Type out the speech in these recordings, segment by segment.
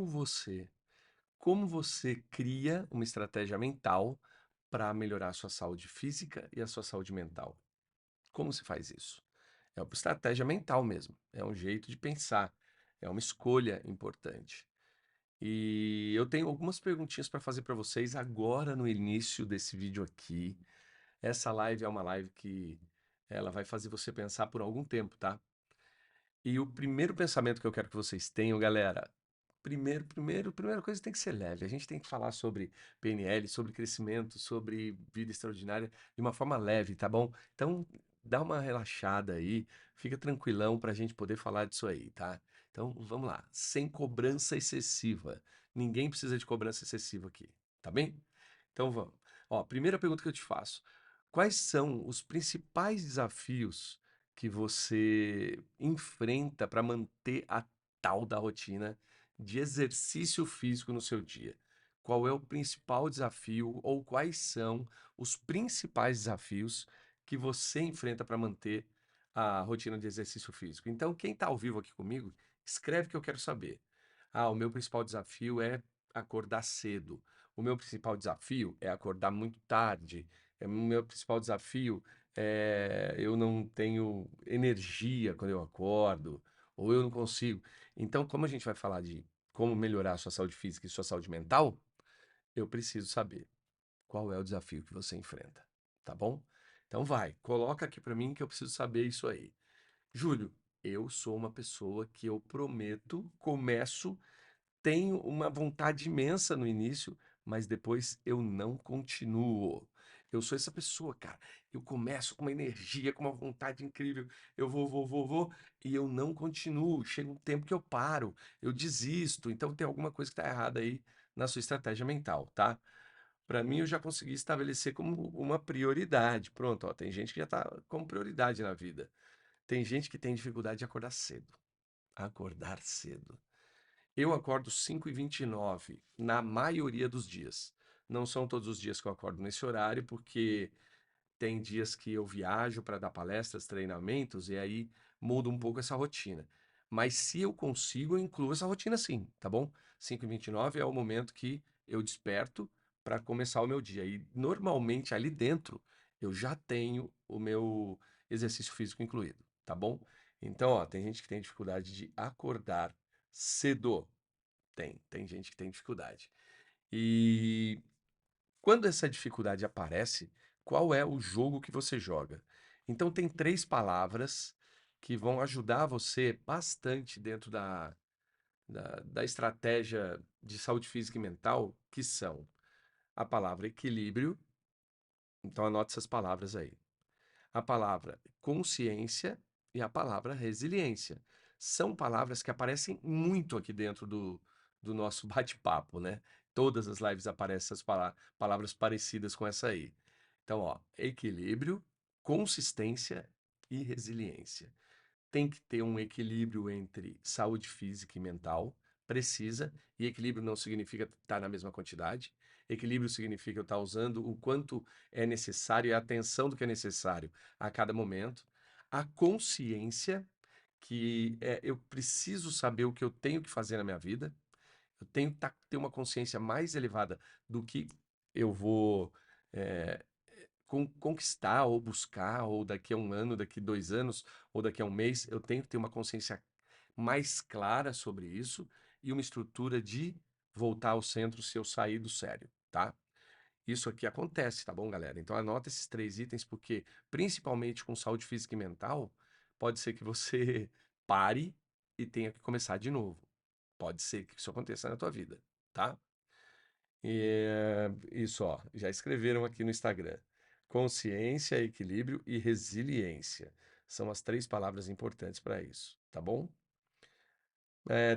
você. Como você cria uma estratégia mental para melhorar a sua saúde física e a sua saúde mental? Como se faz isso? É uma estratégia mental mesmo, é um jeito de pensar, é uma escolha importante. E eu tenho algumas perguntinhas para fazer para vocês agora no início desse vídeo aqui. Essa live é uma live que ela vai fazer você pensar por algum tempo, tá? E o primeiro pensamento que eu quero que vocês tenham, galera, primeira coisa tem que ser leve. A gente tem que falar sobre PNL, sobre crescimento, sobre vida extraordinária de uma forma leve, tá bom? Então, dá uma relaxada aí, fica tranquilão para a gente poder falar disso aí, tá? Então, vamos lá, sem cobrança excessiva. Ninguém precisa de cobrança excessiva aqui, tá bem? Então, vamos. Ó, primeira pergunta que eu te faço: quais são os principais desafios que você enfrenta para manter a tal da rotina de exercício físico no seu dia? Qual é o principal desafio ou quais são os principais desafios que você enfrenta para manter a rotina de exercício físico? Então, quem está ao vivo aqui comigo, escreve que eu quero saber. Ah, o meu principal desafio é acordar cedo. O meu principal desafio é acordar muito tarde. O meu principal desafio eu não tenho energia quando eu acordo, ou eu não consigo. Então, como a gente vai falar de como melhorar a sua saúde física e sua saúde mental, eu preciso saber qual é o desafio que você enfrenta, tá bom? Então vai, coloca aqui para mim que eu preciso saber isso aí. Júlio, eu sou uma pessoa que eu prometo, começo, tenho uma vontade imensa no início, mas depois eu não continuo. Eu sou essa pessoa, cara. Eu começo com uma energia, com uma vontade incrível. Eu vou, e eu não continuo. Chega um tempo que eu paro, eu desisto. Então tem alguma coisa que está errada aí na sua estratégia mental, tá? Para mim, eu já consegui estabelecer como uma prioridade. Pronto, ó, tem gente que já está como prioridade na vida. Tem gente que tem dificuldade de acordar cedo. Acordar cedo. Eu acordo 5h29 na maioria dos dias. Não são todos os dias que eu acordo nesse horário, porque tem dias que eu viajo para dar palestras, treinamentos, e aí muda um pouco essa rotina. Mas se eu consigo, eu incluo essa rotina sim, tá bom? 5h29 é o momento que eu desperto para começar o meu dia. E normalmente ali dentro eu já tenho o meu exercício físico incluído, tá bom? Então, ó, tem gente que tem dificuldade de acordar cedo. Tem gente que tem dificuldade. E quando essa dificuldade aparece, qual é o jogo que você joga? Então, tem três palavras que vão ajudar você bastante dentro da estratégia de saúde física e mental, que são a palavra equilíbrio. Então, anote essas palavras aí. A palavra consciência e a palavra resiliência. São palavras que aparecem muito aqui dentro do nosso bate-papo, né? Todas as lives aparecem essas palavras parecidas com essa aí. Então, ó, equilíbrio, consistência e resiliência. Tem que ter um equilíbrio entre saúde física e mental, precisa, e equilíbrio não significa estar na mesma quantidade. Equilíbrio significa eu estar usando o quanto é necessário e a atenção do que é necessário a cada momento. A consciência, que é eu preciso saber o que eu tenho que fazer na minha vida, eu tenho que ter uma consciência mais elevada do que eu vou eh, conquistar ou buscar, ou daqui a um ano, daqui a 2 anos, ou daqui a um mês, eu tenho que ter uma consciência mais clara sobre isso e uma estrutura de voltar ao centro se eu sair do sério, tá? Isso aqui acontece, tá bom, galera? Então anota esses três itens, porque principalmente com saúde física e mental, pode ser que você pare e tenha que começar de novo. Pode ser que isso aconteça na tua vida, tá? Isso, ó, já escreveram aqui no Instagram. Consciência, equilíbrio e resiliência. São as três palavras importantes para isso, tá bom?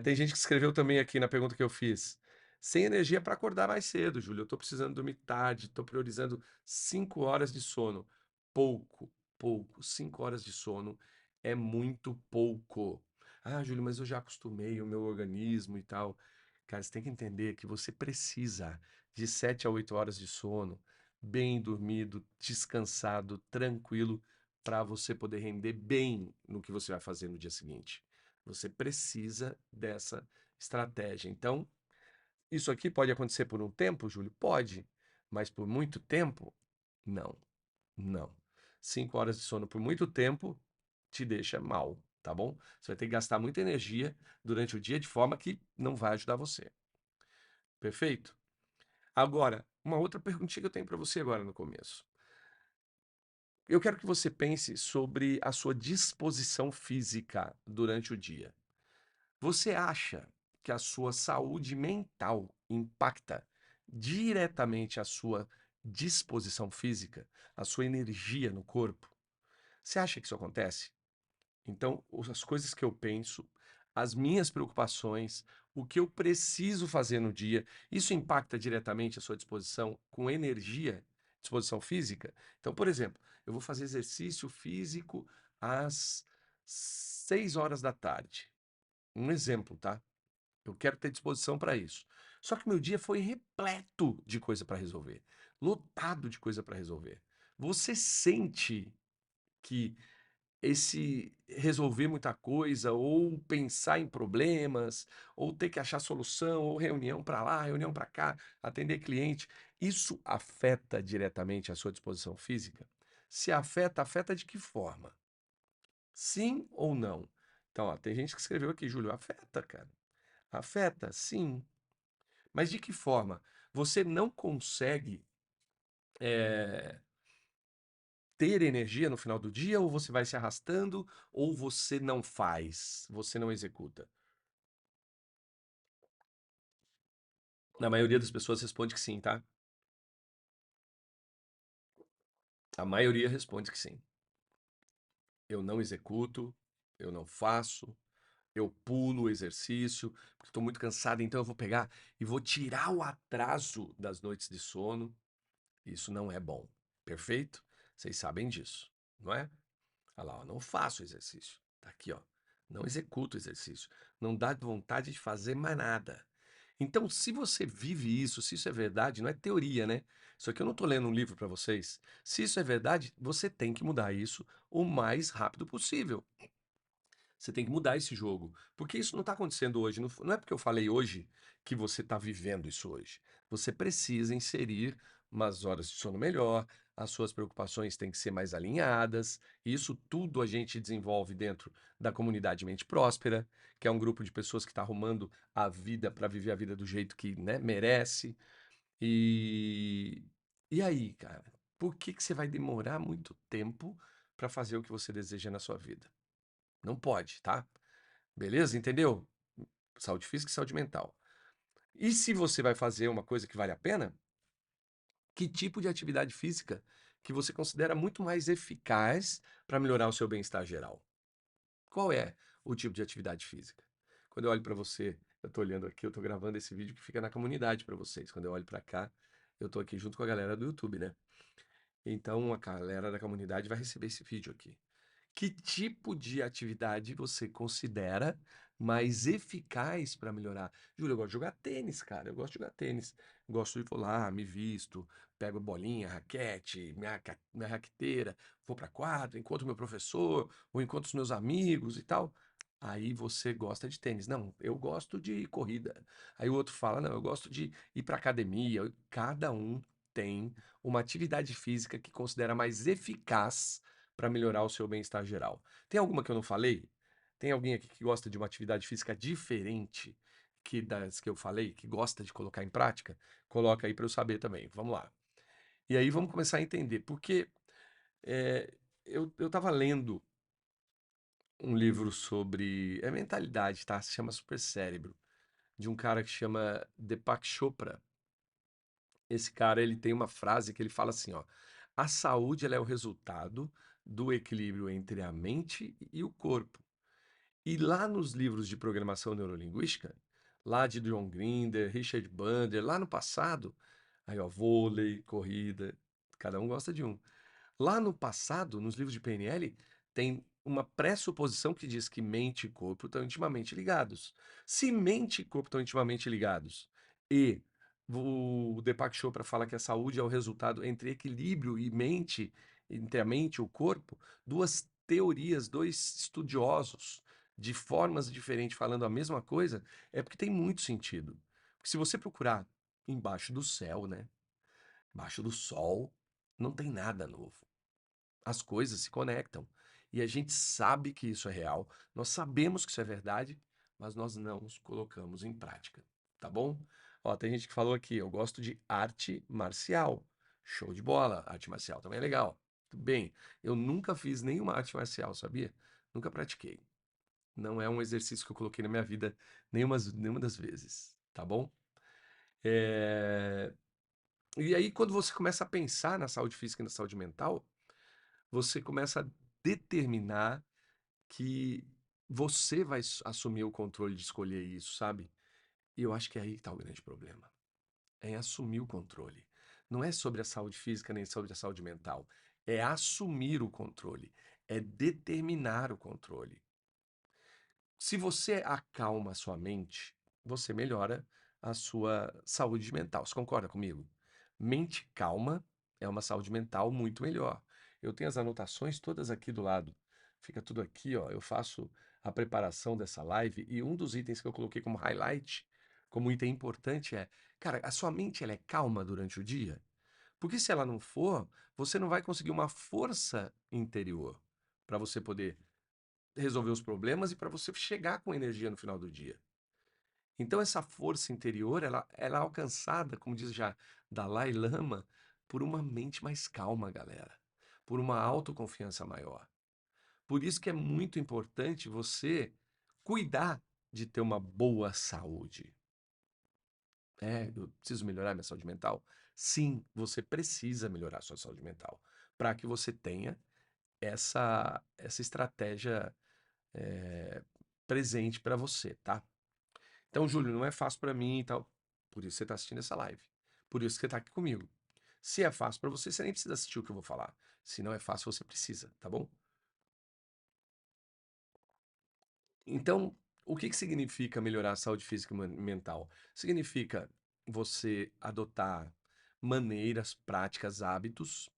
Tem gente que escreveu também aqui na pergunta que eu fiz. Sem energia para acordar mais cedo, Júlio. Eu estou precisando dormir tarde, estou priorizando 5 horas de sono. Pouco, pouco. 5 horas de sono é muito pouco. Ah, Júlio, mas eu já acostumei o meu organismo e tal. Cara, você tem que entender que você precisa de 7 a 8 horas de sono, bem dormido, descansado, tranquilo, para você poder render bem no que você vai fazer no dia seguinte. Você precisa dessa estratégia. Então, Isso aqui pode acontecer por um tempo, Júlio? Pode, mas por muito tempo? Não, não. 5 horas de sono por muito tempo te deixa mal, tá bom? Você vai ter que gastar muita energia durante o dia de forma que não vai ajudar você. Perfeito? Agora, uma outra perguntinha que eu tenho para você agora no começo. Eu quero que você pense sobre a sua disposição física durante o dia. Você acha que a sua saúde mental impacta diretamente a sua disposição física, a sua energia no corpo? Você acha que isso acontece? Então, as coisas que eu penso, as minhas preocupações, o que eu preciso fazer no dia, isso impacta diretamente a sua disposição com energia, disposição física? Então, por exemplo, eu vou fazer exercício físico às 6 horas da tarde. Um exemplo, tá? Eu quero ter disposição para isso. Só que meu dia foi repleto de coisa para resolver, lotado de coisa para resolver. Você sente que esse resolver muita coisa, ou pensar em problemas, ou ter que achar solução, ou reunião para lá, reunião para cá, atender cliente, isso afeta diretamente a sua disposição física? Se afeta, afeta de que forma? Sim ou não? Então, ó, tem gente que escreveu aqui, Júlio, afeta, cara. Afeta, sim. Mas de que forma? Você não consegue eh, ter energia no final do dia, ou você vai se arrastando, ou você não faz, você não executa? Na maioria das pessoas responde que sim, tá? A maioria responde que sim. Eu não executo, eu não faço, eu pulo o exercício, porque estou muito cansado, então eu vou pegar e vou tirar o atraso das noites de sono. Isso não é bom. Perfeito? Vocês sabem disso, não é? Olha lá, ó, não faço exercício. Tá aqui, ó. Não executo exercício. Não dá vontade de fazer mais nada. Então, se você vive isso, se isso é verdade, não é teoria, né? Isso aqui eu não estou lendo um livro para vocês. Se isso é verdade, você tem que mudar isso o mais rápido possível. Você tem que mudar esse jogo. Porque isso não está acontecendo hoje. Não é porque eu falei hoje que você está vivendo isso hoje. Você precisa inserir umas horas de sono melhor, as suas preocupações têm que ser mais alinhadas. E isso tudo a gente desenvolve dentro da comunidade Mente Próspera, que é um grupo de pessoas que está arrumando a vida para viver a vida do jeito que, né, merece. E, e aí, cara, por que que você vai demorar muito tempo para fazer o que você deseja na sua vida? Não pode, tá? Beleza? Entendeu? Saúde física e saúde mental. E se você vai fazer uma coisa que vale a pena, que tipo de atividade física que você considera muito mais eficaz para melhorar o seu bem-estar geral? Qual é o tipo de atividade física? Quando eu olho para você, eu estou olhando aqui, eu estou gravando esse vídeo que fica na comunidade para vocês. Quando eu olho para cá, eu estou aqui junto com a galera do YouTube, né? Então a galera da comunidade vai receber esse vídeo aqui. Que tipo de atividade você considera mais eficaz para melhorar? Júlio, eu gosto de jogar tênis, cara. Eu gosto de jogar tênis. Gosto de vou lá, me visto, pego bolinha, raquete, minha raqueteira, vou para quadra, encontro meu professor, ou encontro os meus amigos e tal. Aí você gosta de tênis. Não, eu gosto de corrida. Aí o outro fala, não, eu gosto de ir para academia. Cada um tem uma atividade física que considera mais eficaz para melhorar o seu bem-estar geral. Tem alguma que eu não falei? Tem alguém aqui que gosta de uma atividade física diferente que das que eu falei, que gosta de colocar em prática? Coloca aí para eu saber também. Vamos lá. E aí vamos começar a entender, porque eu estava lendo um livro sobre mentalidade, tá? Se chama Supercérebro, de um cara que chama Deepak Chopra. Esse cara, ele tem uma frase que ele fala assim, ó: a saúde ela é o resultado do equilíbrio entre a mente e o corpo. E lá nos livros de programação neurolinguística, lá de John Grinder, Richard Bandler, lá no passado, aí ó, vôlei, corrida, cada um gosta de um. Lá no passado, nos livros de PNL, tem uma pressuposição que diz que mente e corpo estão intimamente ligados. Se mente e corpo estão intimamente ligados e o Deepak Chopra fala que a saúde é o resultado entre equilíbrio e mente, entre a mente e o corpo, duas teorias, dois estudiosos de formas diferentes falando a mesma coisa, é porque tem muito sentido. Porque se você procurar embaixo do céu, né? Embaixo do sol, não tem nada novo. As coisas se conectam. E a gente sabe que isso é real, nós sabemos que isso é verdade, mas nós não os colocamos em prática, tá bom? Ó, tem gente que falou aqui, eu gosto de arte marcial. Show de bola, arte marcial também é legal. Tudo bem, eu nunca fiz nenhuma arte marcial, sabia? Nunca pratiquei. Não é um exercício que eu coloquei na minha vida nenhuma das vezes, tá bom? É, E aí, quando você começa a pensar na saúde física e na saúde mental, você começa a determinar que você vai assumir o controle de escolher isso, sabe? E eu acho que é aí que tá o grande problema. É em assumir o controle. Não é sobre a saúde física nem sobre a saúde mental. É assumir o controle. É determinar o controle. Se você acalma a sua mente, você melhora a sua saúde mental. Você concorda comigo? Mente calma é uma saúde mental muito melhor. Eu tenho as anotações todas aqui do lado. Fica tudo aqui, ó. Eu faço a preparação dessa live e um dos itens que eu coloquei como highlight, como item importante é, cara, a sua mente ela é calma durante o dia? Porque se ela não for, você não vai conseguir uma força interior para você poder resolver os problemas e para você chegar com energia no final do dia. Então essa força interior, ela é alcançada, como diz já Dalai Lama, por uma mente mais calma, galera, por uma autoconfiança maior. Por isso que é muito importante você cuidar de ter uma boa saúde. É, eu preciso melhorar minha saúde mental? Sim, você precisa melhorar a sua saúde mental para que você tenha essa estratégia eh, presente para você, tá? Então, Júlio, não é fácil para mim e tal. Por isso você está assistindo essa live. Por isso que você está aqui comigo. Se é fácil para você, você nem precisa assistir o que eu vou falar. Se não é fácil, você precisa, tá bom? Então, o que que significa melhorar a saúde física e mental? Significa você adotar maneiras, práticas, hábitos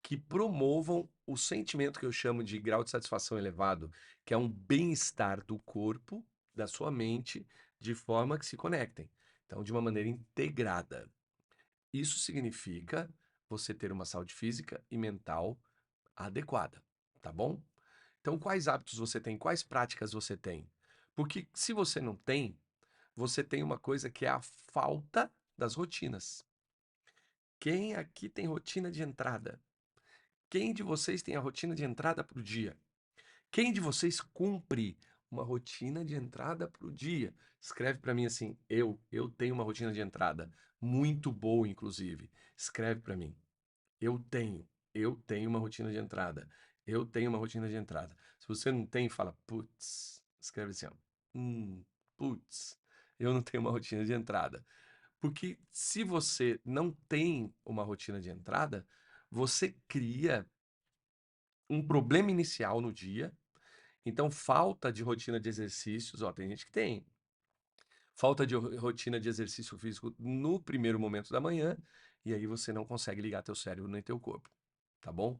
que promovam o sentimento que eu chamo de grau de satisfação elevado, que é um bem-estar do corpo, da sua mente, de forma que se conectem. Então, de uma maneira integrada. Isso significa você ter uma saúde física e mental adequada, tá bom? Então, quais hábitos você tem? Quais práticas você tem? Porque se você não tem, você tem uma coisa que é a falta das rotinas. Quem aqui tem rotina de entrada? Quem de vocês tem a rotina de entrada para o dia? Quem de vocês cumpre uma rotina de entrada para o dia? Escreve para mim assim: eu tenho uma rotina de entrada muito boa, inclusive. Escreve para mim. Eu tenho, eu tenho uma rotina de entrada. Eu tenho uma rotina de entrada. Se você não tem, fala, putz. Escreve assim, ó. Putz, eu não tenho uma rotina de entrada. Porque se você não tem uma rotina de entrada, você cria um problema inicial no dia. Então, falta de rotina de exercícios, ó, tem gente que tem. Falta de rotina de exercício físico no primeiro momento da manhã, e aí você não consegue ligar teu cérebro nem teu corpo, tá bom?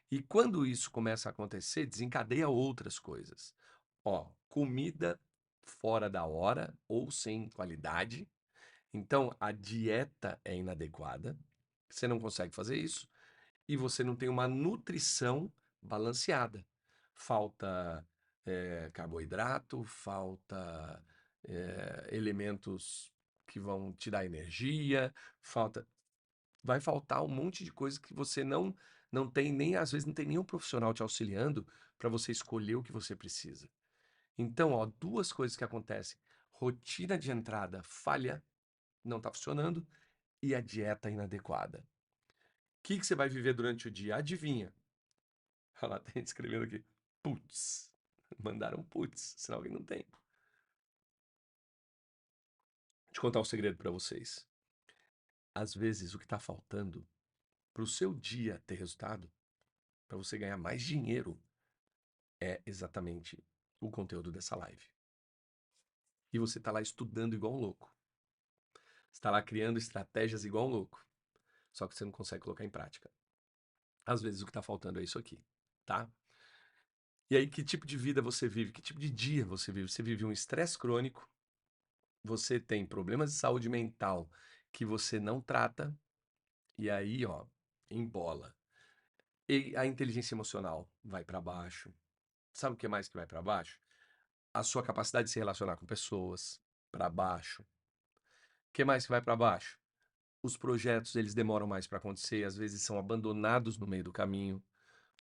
E quando isso começa a acontecer, desencadeia outras coisas. Ó, comida fora da hora ou sem qualidade. Então, a dieta é inadequada. Você não consegue fazer isso e você não tem uma nutrição balanceada. Falta carboidrato, falta elementos que vão te dar energia, vai faltar um monte de coisa que você não tem nem, às vezes não tem nenhum profissional te auxiliando para você escolher o que você precisa. Então, ó, duas coisas que acontecem. Rotina de entrada falha, não está funcionando, e a dieta inadequada. O que você vai viver durante o dia? Adivinha? Olha lá, tem gente escrevendo aqui. Putz. Mandaram putz, sinal que não tem. Deixa eu contar um segredo para vocês. Às vezes, o que está faltando para o seu dia ter resultado, para você ganhar mais dinheiro, é exatamente o conteúdo dessa live. E você está lá estudando igual um louco. Você está lá criando estratégias igual um louco. Só que você não consegue colocar em prática. Às vezes, o que está faltando é isso aqui, tá? E aí, que tipo de vida você vive? Que tipo de dia você vive? Você vive um estresse crônico, você tem problemas de saúde mental que você não trata, e aí, ó, embola. E a inteligência emocional vai para baixo. Sabe o que mais que vai para baixo? A sua capacidade de se relacionar com pessoas, para baixo. O que mais que vai para baixo? Os projetos, eles demoram mais para acontecer, às vezes são abandonados no meio do caminho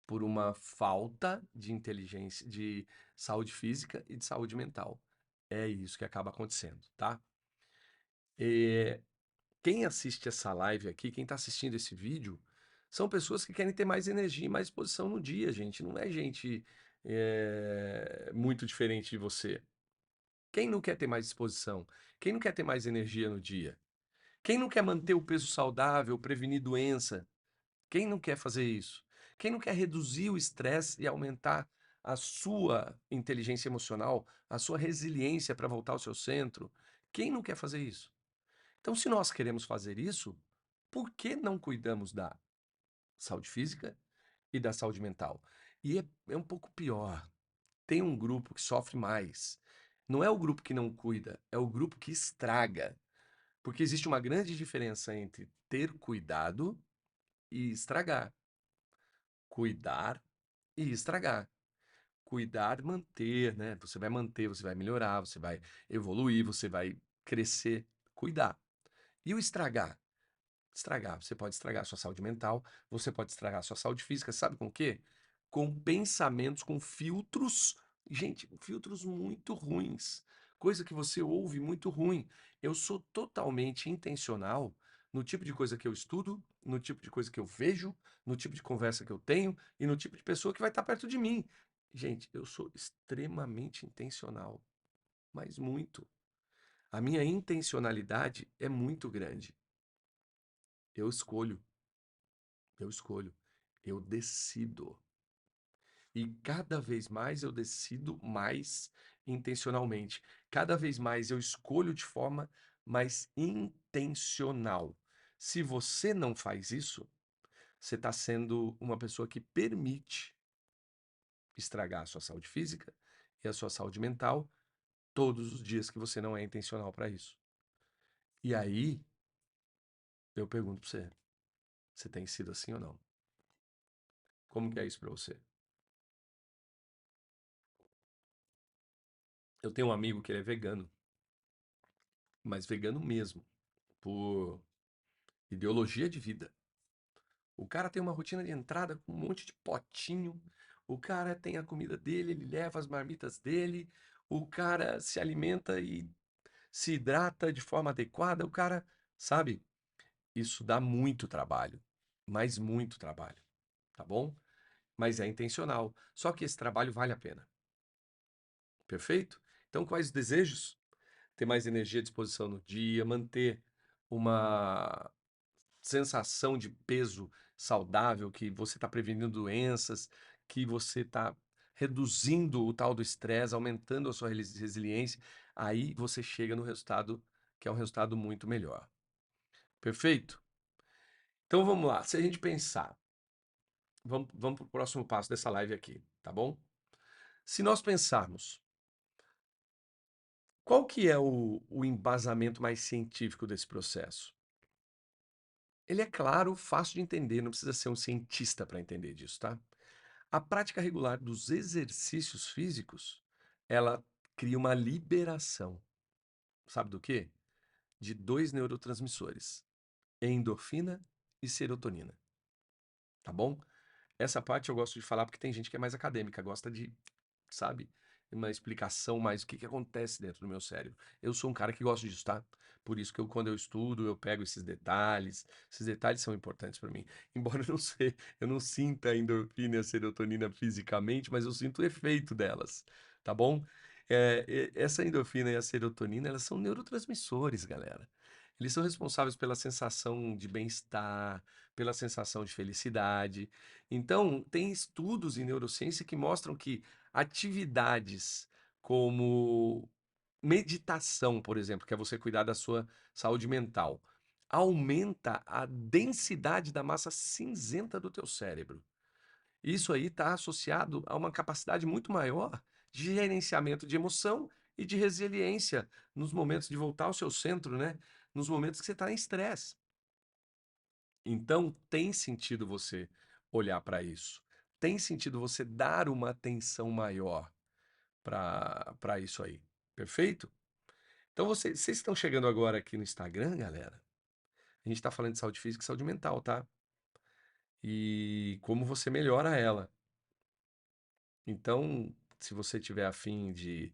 por uma falta de inteligência, de saúde física e de saúde mental. É isso que acaba acontecendo, tá? E quem assiste essa live aqui, quem está assistindo esse vídeo, são pessoas que querem ter mais energia e mais disposição no dia, gente. Não é gente muito diferente de você. Quem não quer ter mais disposição? Quem não quer ter mais energia no dia? Quem não quer manter o peso saudável, prevenir doença? Quem não quer fazer isso? Quem não quer reduzir o estresse e aumentar a sua inteligência emocional, a sua resiliência para voltar ao seu centro? Quem não quer fazer isso? Então, se nós queremos fazer isso, por que não cuidamos da saúde física e da saúde mental? E é um pouco pior. Tem um grupo que sofre mais. Não é o grupo que não cuida, é o grupo que estraga. Porque existe uma grande diferença entre ter cuidado e estragar. Cuidar e estragar. Cuidar, manter, né? Você vai manter, você vai melhorar, você vai evoluir, você vai crescer. Cuidar. E o estragar? Estragar. Você pode estragar a sua saúde mental, você pode estragar a sua saúde física. Sabe com o quê? Com pensamentos, com filtros. Gente, filtros muito ruins. Coisa que você ouve muito ruim. Eu sou totalmente intencional no tipo de coisa que eu estudo, no tipo de coisa que eu vejo, no tipo de conversa que eu tenho e no tipo de pessoa que vai estar perto de mim. Gente, eu sou extremamente intencional, mas muito. A minha intencionalidade é muito grande. Eu escolho. Eu escolho, eu decido. E cada vez mais eu decido mais intencionalmente. Cada vez mais eu escolho de forma mais intencional. Se você não faz isso, você está sendo uma pessoa que permite estragar a sua saúde física e a sua saúde mental todos os dias que você não é intencional para isso. E aí, eu pergunto para você, você tem sido assim ou não? Como que é isso para você? Eu tenho um amigo que ele é vegano, mas vegano mesmo, por ideologia de vida. O cara tem uma rotina de entrada com um monte de potinho, o cara tem a comida dele, ele leva as marmitas dele, o cara se alimenta e se hidrata de forma adequada, o cara, sabe? Isso dá muito trabalho, mas muito trabalho, tá bom? Mas é intencional. Só que esse trabalho vale a pena. Perfeito? Então, quais os desejos? Ter mais energia à disposição no dia, manter uma sensação de peso saudável, que você está prevenindo doenças, que você está reduzindo o tal do estresse, aumentando a sua resiliência, aí você chega no resultado que é um resultado muito melhor. Perfeito? Então vamos lá. Se a gente pensar, vamos para o próximo passo dessa live aqui, tá bom? Se nós pensarmos, qual que é o embasamento mais científico desse processo? Ele é claro, fácil de entender, não precisa ser um cientista para entender disso, tá? A prática regular dos exercícios físicos, ela cria uma liberação, sabe do quê? De dois neurotransmissores, endorfina e serotonina, tá bom? Essa parte eu gosto de falar porque tem gente que é mais acadêmica, gosta de, sabe, uma explicação mais o que que acontece dentro do meu cérebro. Eu sou um cara que gosta disso, tá? Por isso que quando eu estudo, eu pego esses detalhes são importantes para mim. Embora eu não sei, eu não sinta a endorfina e a serotonina fisicamente, mas eu sinto o efeito delas, tá bom? Essa endorfina e a serotonina, elas são neurotransmissores, galera. Eles são responsáveis pela sensação de bem-estar, pela sensação de felicidade. Então, tem estudos em neurociência que mostram que atividades como meditação, por exemplo, que é você cuidar da sua saúde mental, aumenta a densidade da massa cinzenta do teu cérebro. Isso aí está associado a uma capacidade muito maior de gerenciamento de emoção e de resiliência nos momentos de voltar ao seu centro, né? Nos momentos que você está em estresse. Então, tem sentido você olhar para isso. Tem sentido você dar uma atenção maior para isso aí. Perfeito? Então, vocês estão chegando agora aqui no Instagram, galera. A gente está falando de saúde física e saúde mental, tá? E como você melhora ela. Então, se você tiver afim de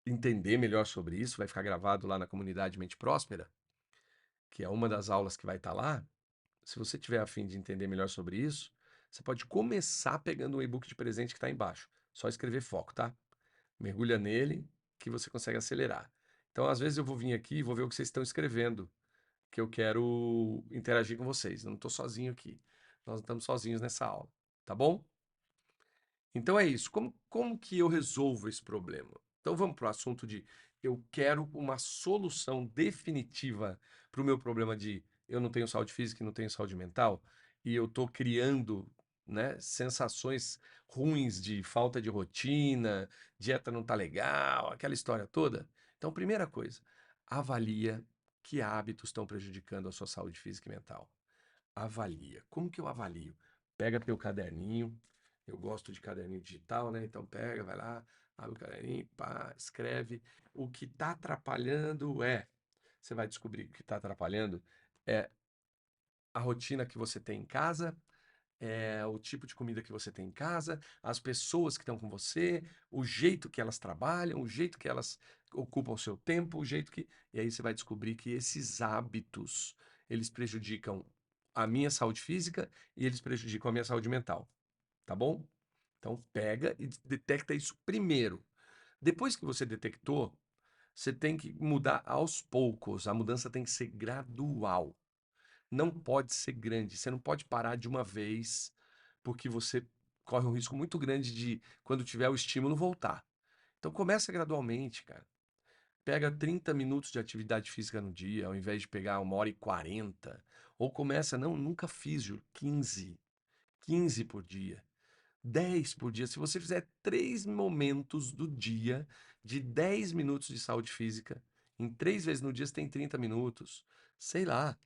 entender melhor sobre isso, vai ficar gravado lá na comunidade Mente Próspera, que é uma das aulas que vai estar lá. Se você tiver afim de entender melhor sobre isso, você pode começar pegando o e-book de presente que está embaixo. Só escrever foco, tá? Mergulha nele que você consegue acelerar. Então, às vezes eu vou vir aqui e vou ver o que vocês estão escrevendo, que eu quero interagir com vocês. Eu não estou sozinho aqui. Nós não estamos sozinhos nessa aula, tá bom? Então é isso. Como que eu resolvo esse problema? Então vamos para o assunto de eu quero uma solução definitiva para o meu problema de eu não tenho saúde física e não tenho saúde mental e eu estou criando, né, sensações ruins de falta de rotina, dieta não tá legal, aquela história toda. Então, primeira coisa, avalia que hábitos estão prejudicando a sua saúde física e mental. Avalia. Como que eu avalio? Pega teu caderninho. Eu gosto de caderninho digital, né? Então pega, vai lá, abre o caderninho, pá, escreve. O que está atrapalhando você vai descobrir que o que está atrapalhando é a rotina que você tem em casa, é o tipo de comida que você tem em casa, as pessoas que estão com você, o jeito que elas trabalham, o jeito que elas ocupam o seu tempo, o jeito que. E aí você vai descobrir que esses hábitos, eles prejudicam a minha saúde física e eles prejudicam a minha saúde mental, tá bom? Então pega e detecta isso primeiro. Depois que você detectou, você tem que mudar aos poucos. A mudança tem que ser gradual. Não pode ser grande. Você não pode parar de uma vez, porque você corre um risco muito grande de, quando tiver o estímulo, voltar. Então começa gradualmente, cara. Pega 30 minutos de atividade física no dia, ao invés de pegar 1h40. Ou começa, não, nunca fiz, Ju, 15. 15 por dia. 10 por dia. Se você fizer 3 momentos do dia de 10 minutos de saúde física, em 3 vezes no dia você tem 30 minutos. Sei lá,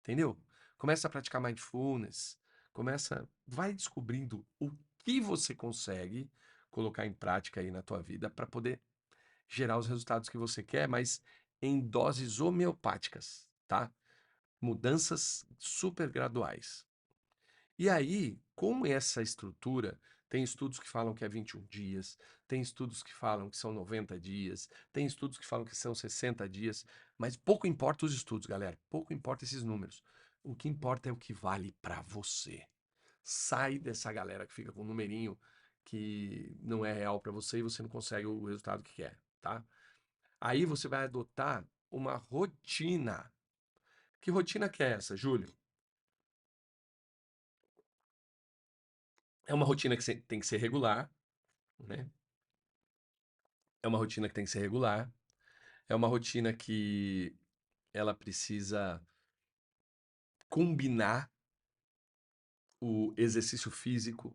entendeu? Começa a praticar mindfulness, vai descobrindo o que você consegue colocar em prática aí na tua vida para poder gerar os resultados que você quer, mas em doses homeopáticas, tá? Mudanças super graduais. E aí, com essa estrutura, tem estudos que falam que é 21 dias, tem estudos que falam que são 90 dias, tem estudos que falam que são 60 dias, mas pouco importa os estudos, galera, pouco importa esses números. O que importa é o que vale para você. Sai dessa galera que fica com um numerinho que não é real para você e você não consegue o resultado que quer, tá? Aí você vai adotar uma rotina. Que rotina que é essa, Júlio? É uma rotina que tem que ser regular, né? É uma rotina que tem que ser regular. É uma rotina que ela precisa combinar o exercício físico,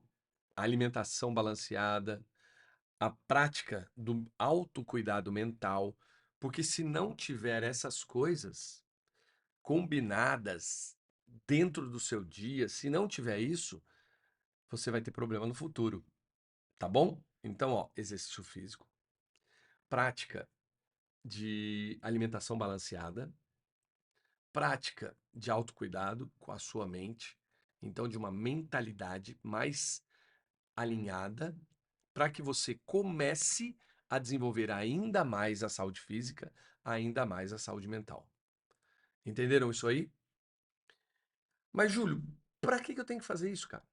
a alimentação balanceada, a prática do autocuidado mental, porque se não tiver essas coisas combinadas dentro do seu dia, se não tiver isso, você vai ter problema no futuro, tá bom? Então, ó, exercício físico, prática de alimentação balanceada, prática de autocuidado com a sua mente, então de uma mentalidade mais alinhada, para que você comece a desenvolver ainda mais a saúde física, ainda mais a saúde mental. Entenderam isso aí? Mas, Júlio, para que eu tenho que fazer isso, cara?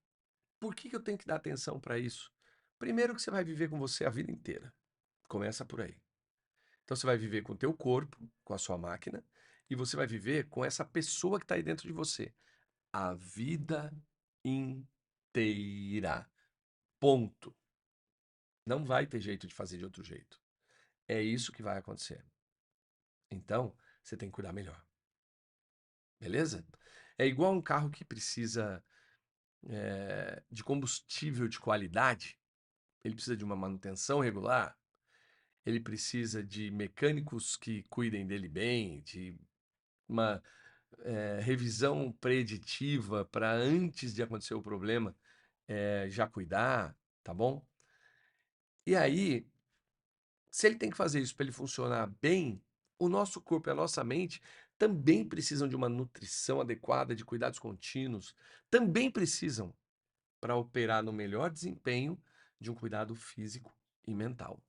Por que eu tenho que dar atenção para isso? Primeiro que você vai viver com você a vida inteira. Começa por aí. Então você vai viver com o teu corpo, com a sua máquina, e você vai viver com essa pessoa que está aí dentro de você a vida inteira. Ponto. Não vai ter jeito de fazer de outro jeito. É isso que vai acontecer. Então, você tem que cuidar melhor. Beleza? É igual um carro que precisa de combustível de qualidade. ele precisa de uma manutenção regular, ele precisa de mecânicos que cuidem dele bem, de uma revisão preditiva para antes de acontecer o problema, já cuidar, tá bom? E aí, se ele tem que fazer isso para ele funcionar bem, o nosso corpo e a nossa mente também precisam de uma nutrição adequada, de cuidados contínuos, também precisam para operar no melhor desempenho de um cuidado físico e mental.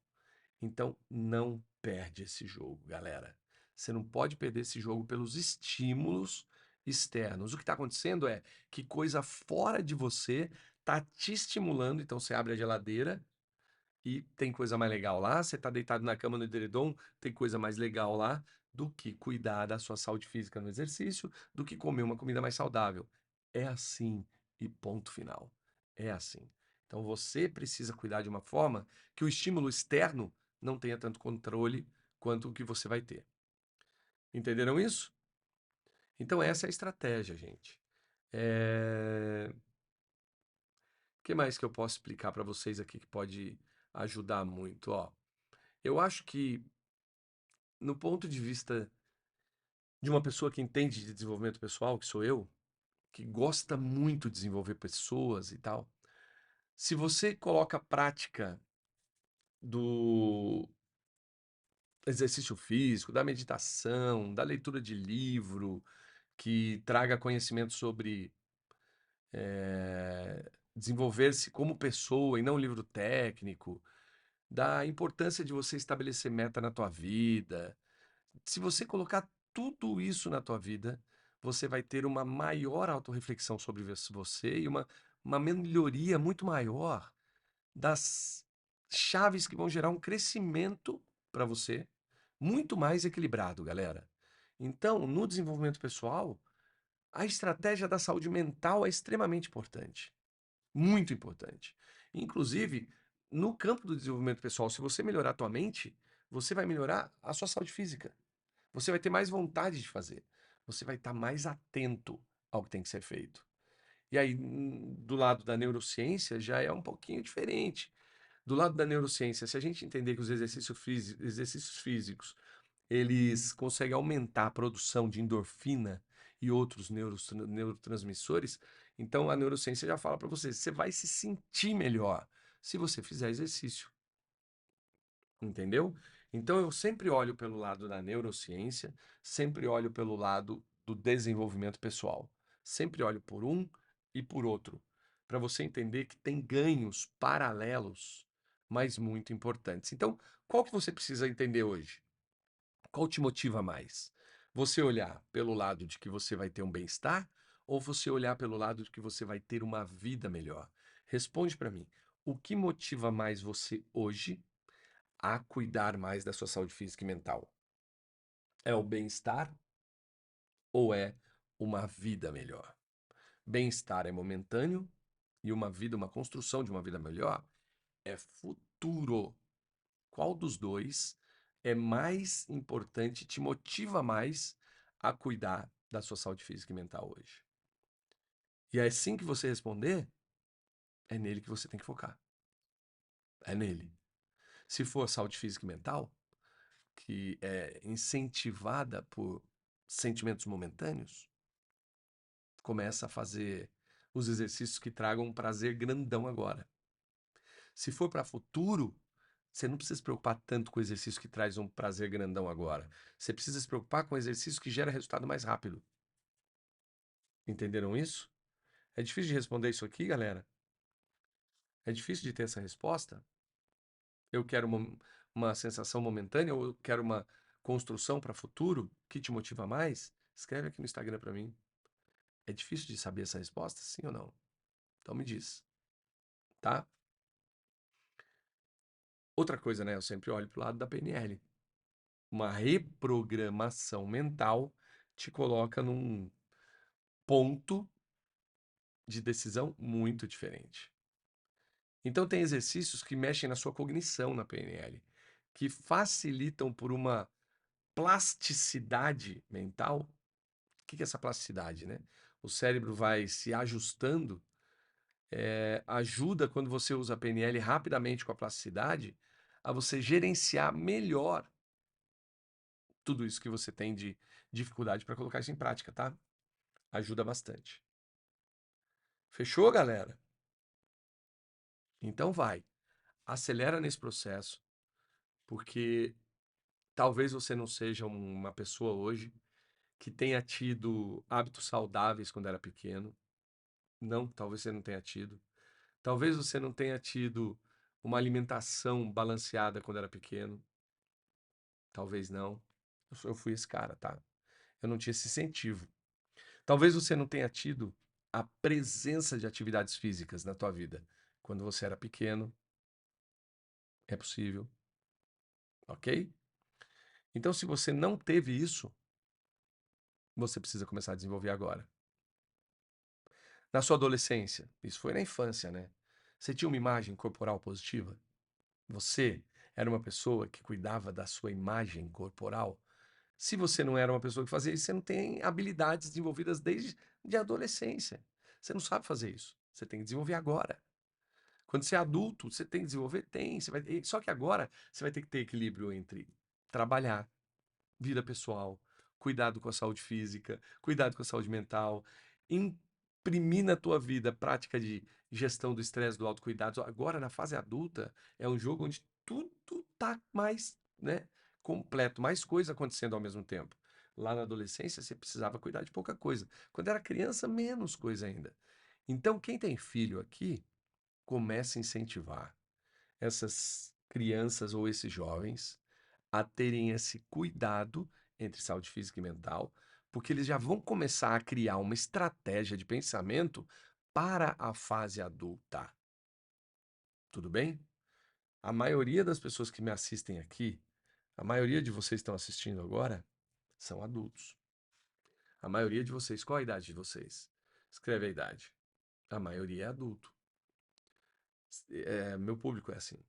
Então, não perde esse jogo, galera. Você não pode perder esse jogo pelos estímulos externos. O que está acontecendo é que coisa fora de você está te estimulando. Então, você abre a geladeira e tem coisa mais legal lá. Você está deitado na cama no edredom, tem coisa mais legal lá do que cuidar da sua saúde física no exercício, do que comer uma comida mais saudável. É assim e ponto final. É assim. Então você precisa cuidar de uma forma que o estímulo externo não tenha tanto controle quanto o que você vai ter. Entenderam isso? Então essa é a estratégia, gente. O que mais que eu posso explicar para vocês aqui que pode ajudar muito? Ó, eu acho que no ponto de vista de uma pessoa que entende de desenvolvimento pessoal, que sou eu, que gosta muito de desenvolver pessoas e tal, se você coloca a prática do exercício físico, da meditação, da leitura de livro, que traga conhecimento sobre desenvolver-se como pessoa e não livro técnico, da importância de você estabelecer meta na tua vida. Se você colocar tudo isso na tua vida, você vai ter uma maior autorreflexão sobre você e uma melhoria muito maior das chaves que vão gerar um crescimento para você muito mais equilibrado, galera. Então, no desenvolvimento pessoal, a estratégia da saúde mental é extremamente importante, muito importante. Inclusive, no campo do desenvolvimento pessoal, se você melhorar a tua mente, você vai melhorar a sua saúde física. Você vai ter mais vontade de fazer. Você vai estar mais atento ao que tem que ser feito. E aí, do lado da neurociência, já é um pouquinho diferente. Do lado da neurociência, se a gente entender que os exercícios físicos, eles conseguem aumentar a produção de endorfina e outros neurotransmissores, então a neurociência já fala para você, você vai se sentir melhor se você fizer exercício. Entendeu? Então eu sempre olho pelo lado da neurociência, sempre olho pelo lado do desenvolvimento pessoal. Sempre olho por um e por outro, para você entender que tem ganhos paralelos, mas muito importantes. Então, qual que você precisa entender hoje? Qual te motiva mais? Você olhar pelo lado de que você vai ter um bem-estar ou você olhar pelo lado de que você vai ter uma vida melhor? Responde para mim. O que motiva mais você hoje a cuidar mais da sua saúde física e mental? É o bem-estar ou é uma vida melhor? Bem-estar é momentâneo e uma vida, uma construção de uma vida melhor é futuro. Qual dos dois é mais importante, te motiva mais a cuidar da sua saúde física e mental hoje? E é assim que você responder, é nele que você tem que focar. É nele. Se for saúde física e mental, que é incentivada por sentimentos momentâneos, começa a fazer os exercícios que tragam um prazer grandão agora. Se for para futuro, você não precisa se preocupar tanto com o exercício que traz um prazer grandão agora. Você precisa se preocupar com o exercício que gera resultado mais rápido. Entenderam isso? É difícil de responder isso aqui, galera? É difícil de ter essa resposta? Eu quero uma sensação momentânea ou eu quero uma construção para futuro? Que te motiva mais? Escreve aqui no Instagram para mim. É difícil de saber essa resposta, sim ou não? Então me diz, tá? Outra coisa, né? Eu sempre olho para o lado da PNL. Uma reprogramação mental te coloca num ponto de decisão muito diferente. Então, tem exercícios que mexem na sua cognição na PNL, que facilitam por uma plasticidade mental. O que é essa plasticidade, né? O cérebro vai se ajustando ajuda quando você usa a PNL rapidamente com a plasticidade, a você gerenciar melhor tudo isso que você tem de dificuldade para colocar isso em prática, tá? Ajuda bastante. Fechou, galera? Então vai, acelera nesse processo, porque talvez você não seja uma pessoa hoje que tenha tido hábitos saudáveis quando era pequeno. Não, talvez você não tenha tido. Talvez você não tenha tido uma alimentação balanceada quando era pequeno. Talvez não. Eu fui esse cara, tá? Eu não tinha esse incentivo. Talvez você não tenha tido a presença de atividades físicas na tua vida quando você era pequeno. É possível, ok? Então, se você não teve isso, você precisa começar a desenvolver agora. Na sua adolescência, isso foi na infância, né? Você tinha uma imagem corporal positiva? Você era uma pessoa que cuidava da sua imagem corporal? Se você não era uma pessoa que fazia isso, você não tem habilidades desenvolvidas desde a adolescência. Você não sabe fazer isso. Você tem que desenvolver agora. Quando você é adulto, você tem que desenvolver? Tem. Só que agora você vai ter que ter equilíbrio entre trabalhar, vida pessoal, cuidado com a saúde física, cuidado com a saúde mental, imprimir na tua vida prática de gestão do estresse, do autocuidado. Agora, na fase adulta, é um jogo onde tudo tá mais, né, completo, mais coisa acontecendo ao mesmo tempo. Lá na adolescência, você precisava cuidar de pouca coisa. Quando era criança, menos coisa ainda. Então, quem tem filho aqui, começa a incentivar essas crianças ou esses jovens a terem esse cuidado entre saúde física e mental, porque eles já vão começar a criar uma estratégia de pensamento para a fase adulta. Tudo bem? A maioria das pessoas que me assistem aqui, a maioria de vocês que estão assistindo agora, são adultos. A maioria de vocês, qual a idade de vocês? Escreve a idade. A maioria é adulto. Meu público é assim.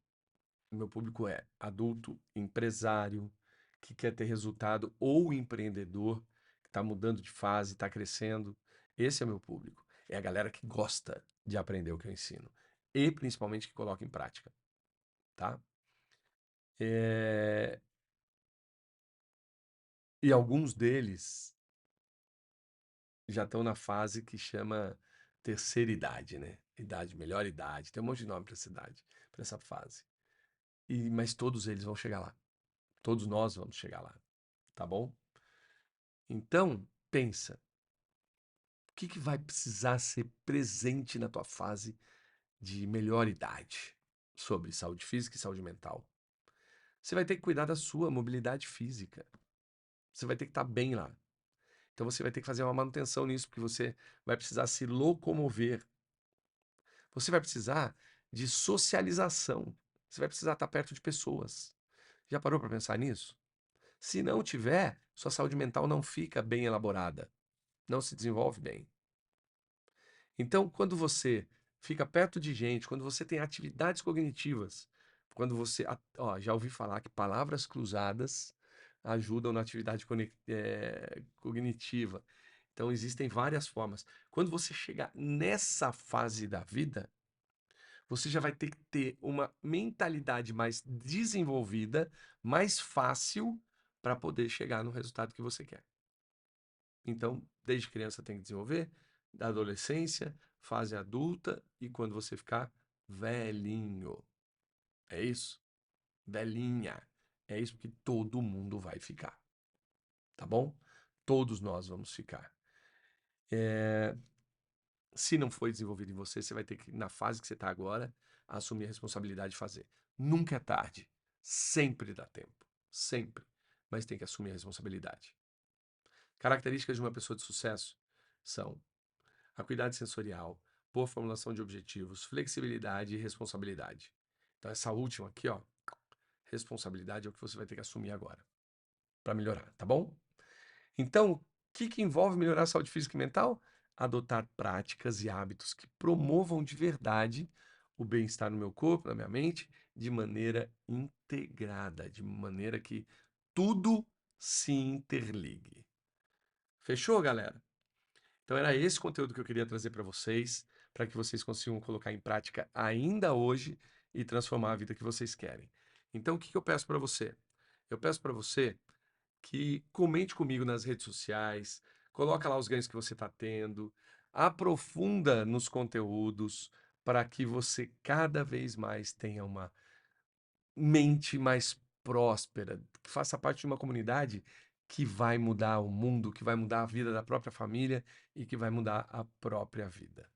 Meu público é adulto, empresário, que quer ter resultado, ou empreendedor, que está mudando de fase, está crescendo. Esse é meu público. É a galera que gosta de aprender o que eu ensino. E principalmente que coloca em prática, tá? É, E alguns deles já estão na fase que chama terceira idade, né? Idade, melhor idade. Tem um monte de nome para essa idade, para essa fase. Mas todos eles vão chegar lá. Todos nós vamos chegar lá, tá bom? Então, pensa, o que vai precisar ser presente na tua fase de melhor idade sobre saúde física e saúde mental? Você vai ter que cuidar da sua mobilidade física. Você vai ter que estar bem lá. Então você vai ter que fazer uma manutenção nisso, porque você vai precisar se locomover. Você vai precisar de socialização. Você vai precisar estar perto de pessoas. Já parou para pensar nisso? Se não tiver, sua saúde mental não fica bem elaborada, não se desenvolve bem. Então, quando você fica perto de gente, quando você tem atividades cognitivas, quando você, ó, já ouvi falar que palavras cruzadas ajudam na atividade cognitiva. Então, existem várias formas. Quando você chegar nessa fase da vida, você já vai ter que ter uma mentalidade mais desenvolvida, mais fácil para poder chegar no resultado que você quer. Então, desde criança tem que desenvolver, da adolescência, fase adulta e quando você ficar velhinho. É isso? Velhinha. É isso que todo mundo vai ficar. Tá bom? Todos nós vamos ficar. Se não foi desenvolvido em você, você vai ter que, na fase que você está agora, assumir a responsabilidade de fazer. Nunca é tarde. Sempre dá tempo. Sempre. Mas tem que assumir a responsabilidade. Características de uma pessoa de sucesso são acuidade sensorial, boa formulação de objetivos, flexibilidade e responsabilidade. Então, essa última aqui, ó, responsabilidade é o que você vai ter que assumir agora para melhorar, tá bom? Então, o que envolve melhorar a saúde física e mental? Adotar práticas e hábitos que promovam de verdade o bem-estar no meu corpo, na minha mente, de maneira integrada, de maneira que tudo se interligue. Fechou, galera? Então era esse conteúdo que eu queria trazer para vocês, para que vocês consigam colocar em prática ainda hoje e transformar a vida que vocês querem. Então, o que que eu peço para você? Eu peço para você que comente comigo nas redes sociais, coloca lá os ganhos que você está tendo, aprofunda nos conteúdos para que você cada vez mais tenha uma mente mais próspera, que faça parte de uma comunidade que vai mudar o mundo, que vai mudar a vida da própria família e que vai mudar a própria vida.